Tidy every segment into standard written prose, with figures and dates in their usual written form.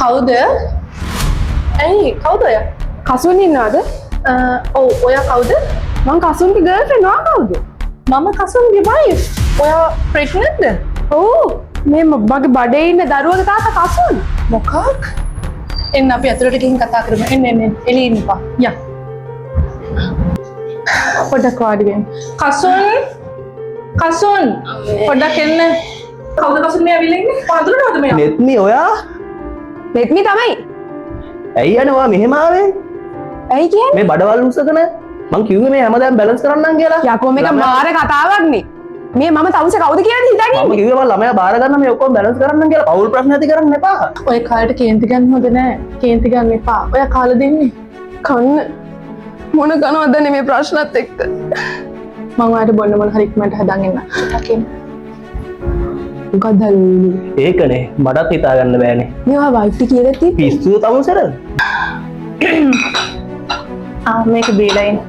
කවුද? ඇයි කවුද ඔයා? කසුන් ඉන්නවද? ඔව් ඔයා කවුද? මං කසුන්ගේ ගර්ල්ෆ්‍රෙන්ඩ් වා කවුද? මම කසුන්ගේ wife. ඔයා pregnant ද? ඔව් මේ මගේ බඩේ ඉන්න දරුවගේ තාත්තා කසුන්. මොකක්? එන්න අපි අතුරට ගිහින් කතා කරමු. එන්න එළියේ ඉන්නපා. යා. පොඩ්ඩක් වාඩි වෙන්න. කසුන් පොඩ්ඩක් එන්න. කවුද කසුන් මේ ඇවිල්ලා ඉන්නේ? කොහොමද මෙයා? නෙත්නි ඔයා මෙත්මි තමයි. ඇයි යනවා මෙහෙම ආවේ? ඇයි කියන්නේ? මේ බඩවල් උස්සකන මං කිව්වේ මේ හැමදාම බැලන්ස් කරන්නම් කියලා. යකෝ මේක මාර කතාවක් නේ. මේ මම තවුස කවුද කියලා හිතන්නේ? මම කිව්වේ මම ළමයා බාර ගන්න මේ ඔක්කොම බැලන්ස් කරන්නම් කියලා. පවුල් ප්‍රශ්න ඇති කරන්න එපා. ඔය කාලේට කේන්ති ගන්න හොඳ නෑ. කේන්ති ගන්න එපා. ඔයා කාලා දෙන්නේ? කන්න මොන කනවද මේ ප්‍රශ්නත් එක්ක. මම ඔයාලට බොන්න මොන හරි ඉක්මනට හදාගෙන එන්න. ටකෙන්. මොකක්ද හල්ලුනේ? ඒකනේ මටත් හිතා ගන්න බෑනේ. මේවා වයිටි කියලා තිබ්බේ. පිස්සුව තමුසර. මේක බීලා ඉන්න.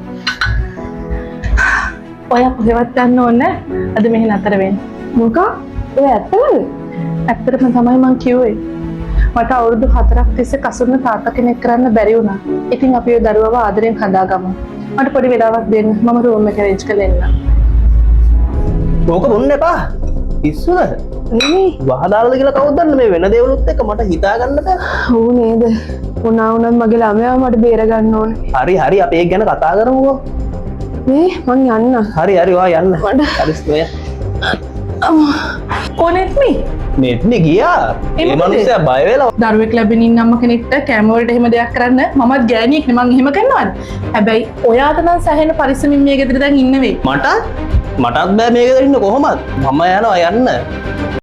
ඔයා කොහෙවත් යන්න ඕනේ. අද මෙහෙ නතර වෙන්න. මොකක්? ඔය ඇත්තමද? ඇත්තටම තමයි මං කිව්වේ. මට අවුරුදු 4ක් තිස්සේ කසුන්න තාත්තා කෙනෙක් කරන්න බැරි වුණා. ඉතින් අපි ඔය දරුවව ආදරෙන් හදාගමු. මට පොඩි වෙලාවක් දෙන්න. මම රූම් එක arrange කරලා එන්න. ඕක බොන්න එපා. පිස්සුද? නෙමෙයි. වහදාලාද කියලා කවුද දන්නේ මේ වෙන දේවලුත් එක්ක මට හිතා ගන්න බෑ. ඔව් නේද? වුණා වුණත් මගේ ළමයා මට බේර ගන්න ඕනේ. හරි අපි ඒක ගැන කතා කරමුකෝ. මේ මං යන්න. හරි ඔයා යන්න. හරි ඔය. කොනෙත් මේ නෙත්නි ගියා. ඒ මේ මොකද? මිනිස්සයා බය වෙලා දරුවෙක් ලැබෙන ඉන්න අම්ම කෙනෙක්ට කැම වලට එහෙම දෙයක් කරන්න මමත් ගෑණියෙක් නේ මං එහෙම කරනවද? හැබැයි ඔයාට නම් සැහෙන පරිස්සමින් මේ ගෙදර දැන් ඉන්න වෙයි. මටත් බෑ මේක දෙන්න කොහොමද? මම යනවා යන්න.